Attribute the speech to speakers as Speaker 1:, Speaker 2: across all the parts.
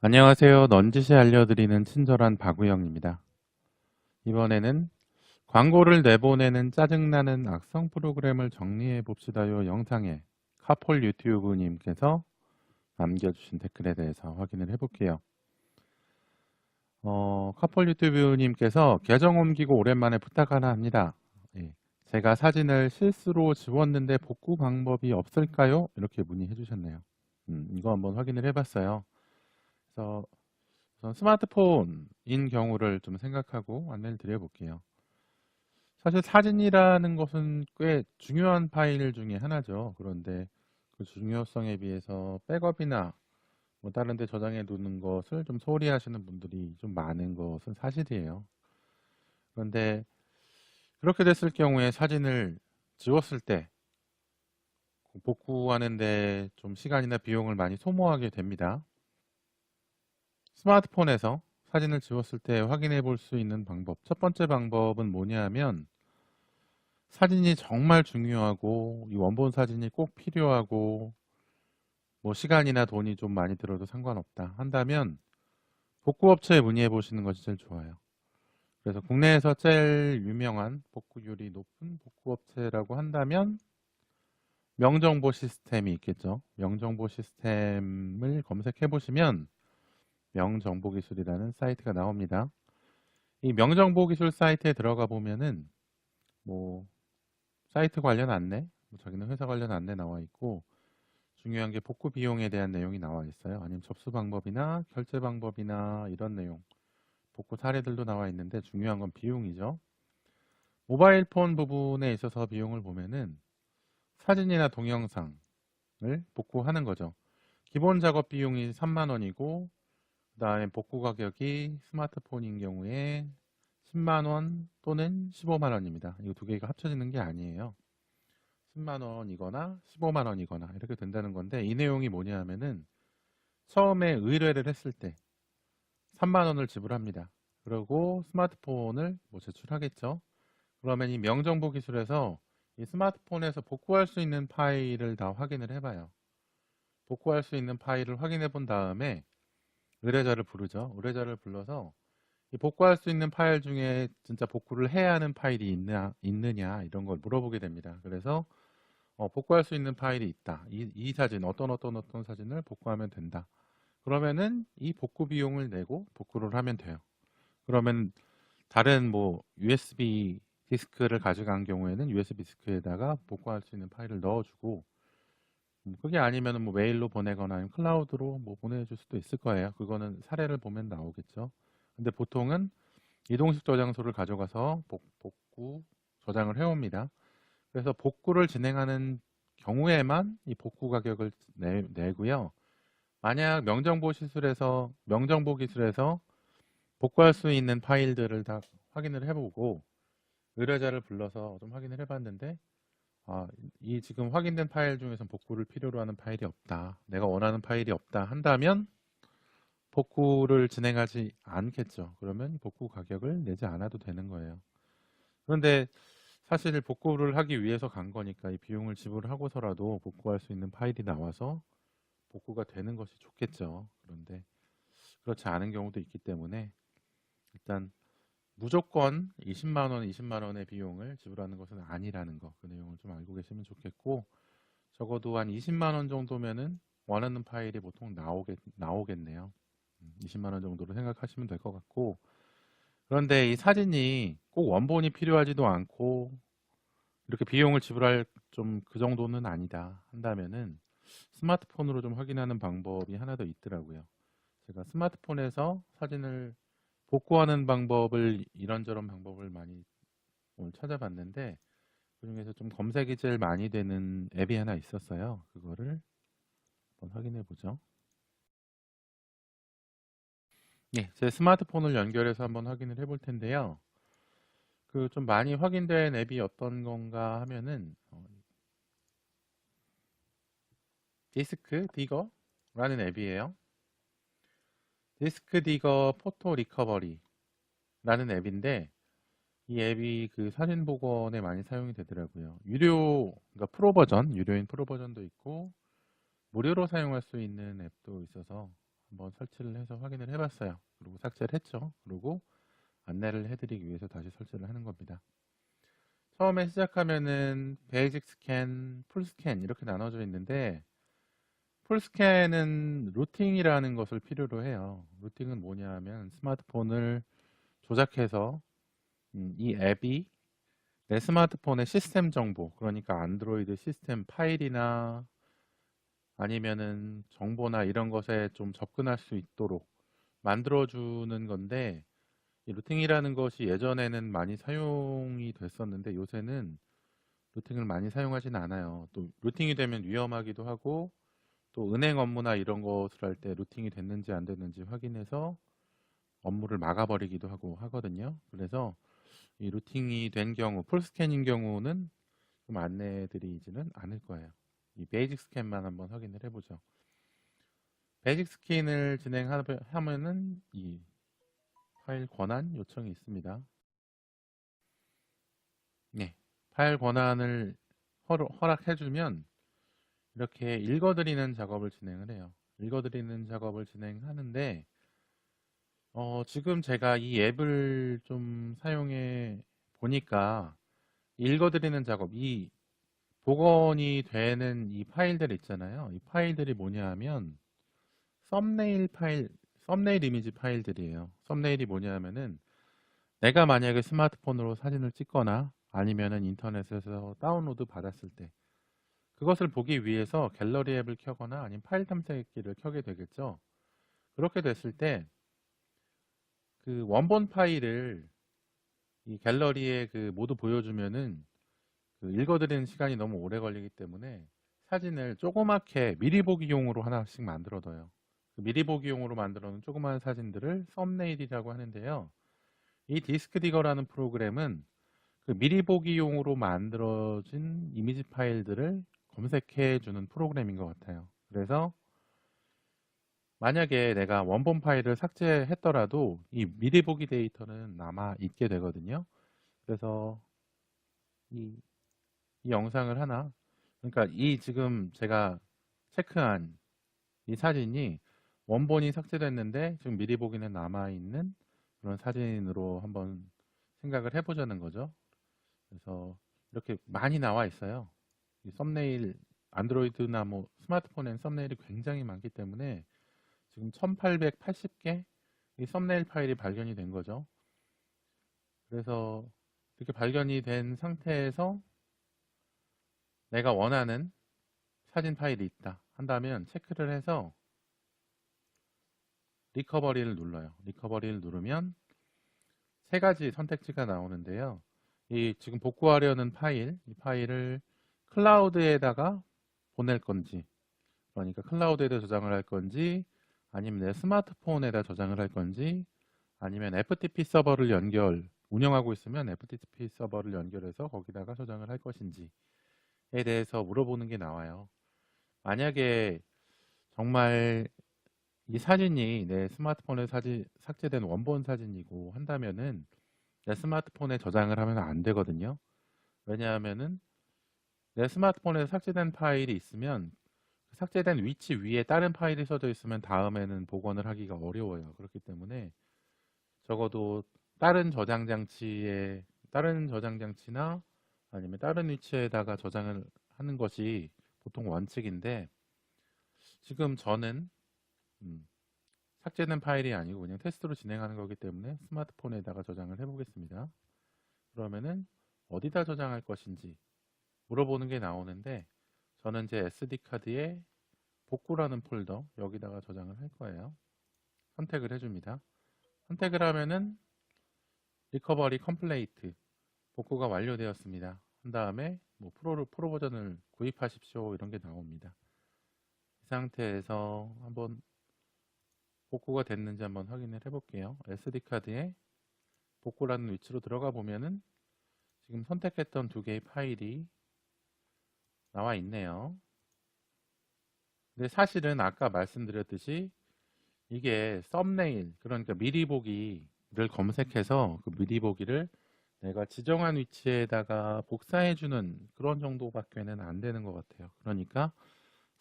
Speaker 1: 안녕하세요. 넌지시 알려드리는 친절한 박우영입니다. 이번에는 광고를 내보내는 짜증나는 악성 프로그램을 정리해 봅시다요 영상에 카폴 유튜브님께서 남겨주신 댓글에 대해서 확인을 해볼게요. 카폴 유튜브님께서 계정 옮기고 오랜만에 부탁 하나 합니다. 예, 제가 사진을 실수로 지웠는데 복구 방법이 없을까요? 이렇게 문의해 주셨네요. 이거 한번 확인을 해봤어요. 그래서 우선 스마트폰인 경우를 좀 생각하고 안내를 드려볼게요. 사실 사진이라는 것은 꽤 중요한 파일 중에 하나죠. 그런데 그 중요성에 비해서 백업이나 뭐 다른 데 저장해 두는 것을 좀 소홀히 하시는 분들이 좀 많은 것은 사실이에요. 그런데 그렇게 됐을 경우에 사진을 지웠을 때 복구하는데 좀 시간이나 비용을 많이 소모하게 됩니다. 스마트폰에서 사진을 지웠을 때 확인해 볼 수 있는 방법. 첫 번째 방법은 뭐냐 하면 사진이 정말 중요하고 이 원본 사진이 꼭 필요하고 뭐 시간이나 돈이 좀 많이 들어도 상관없다 한다면 복구업체에 문의해 보시는 것이 제일 좋아요. 그래서 국내에서 제일 유명한 복구율이 높은 복구업체라고 한다면 명정보 시스템이 있겠죠. 명정보 시스템을 검색해 보시면 명정보기술이라는 사이트가 나옵니다. 이 명정보기술 사이트에 들어가 보면은 뭐 사이트 관련 안내, 뭐 자기는 회사 관련 안내 나와 있고 중요한 게 복구 비용에 대한 내용이 나와 있어요. 아니면 접수 방법이나 결제 방법이나 이런 내용, 복구 사례들도 나와 있는데 중요한 건 비용이죠. 모바일 폰 부분에 있어서 비용을 보면은 사진이나 동영상을 복구하는 거죠. 기본 작업 비용이 3만 원이고 그다음에 복구 가격이 스마트폰인 경우에 10만 원 또는 15만 원입니다. 이거 두 개가 합쳐지는 게 아니에요. 10만 원이거나 15만 원이거나 이렇게 된다는 건데 이 내용이 뭐냐 하면은 처음에 의뢰를 했을 때 3만 원을 지불합니다. 그리고 스마트폰을 뭐 제출하겠죠. 그러면 이 명정보 기술에서 이 스마트폰에서 복구할 수 있는 파일을 다 확인을 해봐요. 복구할 수 있는 파일을 확인해 본 다음에 의뢰자를 부르죠. 의뢰자를 불러서 이 복구할 수 있는 파일 중에 진짜 복구를 해야 하는 파일이 있느냐 이런 걸 물어보게 됩니다. 그래서 복구할 수 있는 파일이 있다. 이 사진 어떤 사진을 복구하면 된다. 그러면은 이 복구 비용을 내고 복구를 하면 돼요. 그러면 다른 뭐 USB 디스크를 가져간 경우에는 USB 디스크에다가 복구할 수 있는 파일을 넣어주고 그게 아니면 뭐 메일로 보내거나 아니면 클라우드로 뭐 보내줄 수도 있을 거예요. 그거는 사례를 보면 나오겠죠. 근데 보통은 이동식 저장소를 가져가서 복구 저장을 해옵니다. 그래서 복구를 진행하는 경우에만 이 복구 가격을 내고요. 만약 명정보 기술에서 복구할 수 있는 파일들을 다 확인을 해보고 의뢰자를 불러서 좀 확인을 해봤는데 이 지금 확인된 파일 중에서 복구를 필요로 하는 파일이 없다. 내가 원하는 파일이 없다 한다면 복구를 진행하지 않겠죠. 그러면 복구 가격을 내지 않아도 되는 거예요. 그런데 사실 복구를 하기 위해서 간 거니까 이 비용을 지불하고서라도 복구할 수 있는 파일이 나와서 복구가 되는 것이 좋겠죠. 그런데 그렇지 않은 경우도 있기 때문에 일단 무조건 20만 원, 20만 원의 비용을 지불하는 것은 아니라는 거, 그 내용을 좀 알고 계시면 좋겠고 적어도 한 20만 원 정도면은 원하는 파일이 보통 나오겠네요. 20만 원 정도로 생각하시면 될 것 같고 그런데 이 사진이 꼭 원본이 필요하지도 않고 이렇게 비용을 지불할 좀 그 정도는 아니다 한다면은 스마트폰으로 좀 확인하는 방법이 하나 더 있더라고요. 제가 스마트폰에서 사진을 복구하는 방법을 이런저런 방법을 많이 오늘 찾아봤는데 그중에서 좀 검색이 제일 많이 되는 앱이 하나 있었어요. 그거를 한번 확인해 보죠. 예, 제 스마트폰을 연결해서 한번 확인을 해볼 텐데요. 그 좀 많이 확인된 앱이 어떤 건가 하면은 디스크 디거라는 앱이에요. 디스크 디거 포토 리커버리라는 앱인데 이 앱이 그 사진 복원에 많이 사용이 되더라고요. 그러니까 유료인 프로 버전도 있고 무료로 사용할 수 있는 앱도 있어서 한번 설치를 해서 확인을 해봤어요. 그리고 삭제를 했죠. 그리고 안내를 해드리기 위해서 다시 설치를 하는 겁니다. 처음에 시작하면은 베이직 스캔, 풀 스캔 이렇게 나눠져 있는데, 풀 스캔은 루팅이라는 것을 필요로 해요. 루팅은 뭐냐 하면 스마트폰을 조작해서 이 앱이 내 스마트폰의 시스템 정보, 그러니까 안드로이드 시스템 파일이나 아니면은 정보나 이런 것에 좀 접근할 수 있도록 만들어주는 건데, 이 루팅이라는 것이 예전에는 많이 사용이 됐었는데 요새는 루팅을 많이 사용하지는 않아요. 또 루팅이 되면 위험하기도 하고, 또 은행 업무나 이런 것을 할 때 루팅이 됐는지 안 됐는지 확인해서 업무를 막아버리기도 하고 하거든요. 그래서 이 루팅이 된 경우, 풀 스캔인 경우는 좀 안내해드리지는 않을 거예요. 이 베이직 스캔만 한번 확인을 해보죠. 베이직 스캔을 진행하면은 이 파일 권한 요청이 있습니다. 네, 파일 권한을 허락해주면 이렇게 읽어드리는 작업을 진행을 해요. 읽어드리는 작업을 진행하는데 지금 제가 이 앱을 좀 사용해 보니까 읽어드리는 작업, 이 복원이 되는 이 파일들 있잖아요. 이 파일들이 뭐냐 하면 썸네일 파일, 썸네일 이미지 파일들이에요. 썸네일이 뭐냐 하면은 내가 만약에 스마트폰으로 사진을 찍거나 아니면은 인터넷에서 다운로드 받았을 때 그것을 보기 위해서 갤러리 앱을 켜거나 아니면 파일 탐색기를 켜게 되겠죠. 그렇게 됐을 때 그 원본 파일을 이 갤러리에 그 모두 보여주면은 그 읽어드리는 시간이 너무 오래 걸리기 때문에 사진을 조그맣게 미리 보기용으로 하나씩 만들어둬요. 그 미리 보기용으로 만들어 놓은 조그마한 사진들을 썸네일이라고 하는데요. 이 디스크 디거라는 프로그램은 그 미리 보기용으로 만들어진 이미지 파일들을 검색해 주는 프로그램인 것 같아요. 그래서 만약에 내가 원본 파일을 삭제했더라도 이 미리 보기 데이터는 남아 있게 되거든요. 그래서 이, 이 영상을 하나, 그러니까 이 지금 제가 체크한 이 사진이 원본이 삭제됐는데 지금 미리 보기는 남아 있는 그런 사진으로 한번 생각을 해보자는 거죠. 그래서 이렇게 많이 나와 있어요. 이 썸네일, 안드로이드나 뭐 스마트폰엔 썸네일이 굉장히 많기 때문에 지금 1880개 이 썸네일 파일이 발견이 된 거죠. 그래서 이렇게 발견이 된 상태에서 내가 원하는 사진 파일이 있다 한다면 체크를 해서 리커버리를 눌러요. 리커버리를 누르면 세 가지 선택지가 나오는데요. 이 지금 복구하려는 파일, 이 파일을 클라우드에다가 보낼 건지, 그러니까 클라우드에다 저장을 할 건지, 아니면 내 스마트폰에다 저장을 할 건지, 아니면 FTP 서버를 운영하고 있으면 FTP 서버를 연결해서 거기다가 저장을 할 것인지에 대해서 물어보는 게 나와요. 만약에 정말 이 사진이 내 스마트폰에 삭제된 원본 사진이고 한다면은 내 스마트폰에 저장을 하면 안 되거든요. 왜냐하면은 내 스마트폰에 삭제된 파일이 있으면 그 삭제된 위치 위에 다른 파일이 써져 있으면 다음에는 복원을 하기가 어려워요. 그렇기 때문에 적어도 다른 저장 장치나 아니면 다른 위치에다가 저장을 하는 것이 보통 원칙인데, 지금 저는 삭제된 파일이 아니고 그냥 테스트로 진행하는 거기 때문에 스마트폰에다가 저장을 해보겠습니다. 그러면은 어디다 저장할 것인지 물어보는 게 나오는데, 저는 제 SD카드에 복구라는 폴더 여기다가 저장을 할 거예요. 선택을 해줍니다. 선택을 하면은 리커버리 컴플레이트, 복구가 완료되었습니다 한 다음에 뭐 프로 버전을 구입하십시오 이런 게 나옵니다. 이 상태에서 한번 복구가 됐는지 한번 확인을 해볼게요. SD카드에 복구라는 위치로 들어가 보면은 지금 선택했던 두 개의 파일이 나와 있네요. 근데 사실은 아까 말씀드렸듯이 이게 썸네일, 그러니까 미리 보기를 검색해서 그 미리 보기를 내가 지정한 위치에다가 복사해주는 그런 정도밖에는 안 되는 것 같아요. 그러니까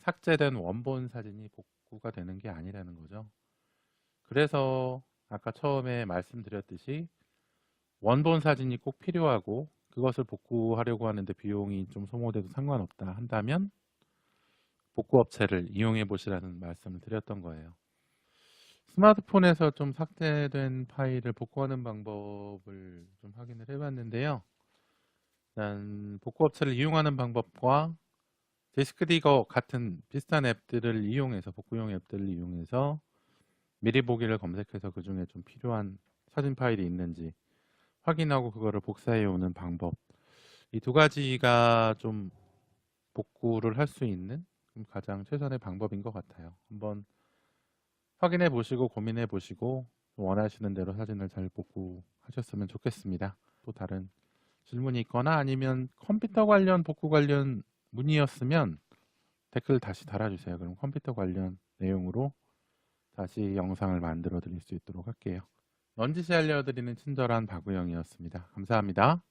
Speaker 1: 삭제된 원본 사진이 복구가 되는 게 아니라는 거죠. 그래서 아까 처음에 말씀드렸듯이 원본 사진이 꼭 필요하고 그것을 복구하려고 하는데 비용이 좀 소모돼도 상관없다 한다면 복구 업체를 이용해 보시라는 말씀을 드렸던 거예요. 스마트폰에서 좀 삭제된 파일을 복구하는 방법을 좀 확인을 해봤는데요. 일단 복구 업체를 이용하는 방법과 디스크디거 같은 비슷한 앱들을 이용해서 복구용 앱들을 이용해서 미리 보기를 검색해서 그 중에 좀 필요한 사진 파일이 있는지 확인하고 그거를 복사해 오는 방법, 이 두 가지가 좀 복구를 할 수 있는 가장 최선의 방법인 것 같아요. 한번 확인해 보시고 고민해 보시고 원하시는 대로 사진을 잘 복구하셨으면 좋겠습니다. 또 다른 질문이 있거나 아니면 컴퓨터 관련 복구 관련 문의였으면 댓글 다시 달아주세요. 그럼 컴퓨터 관련 내용으로 다시 영상을 만들어 드릴 수 있도록 할게요. 넌지시 알려드리는 친절한 박우영이었습니다. 감사합니다.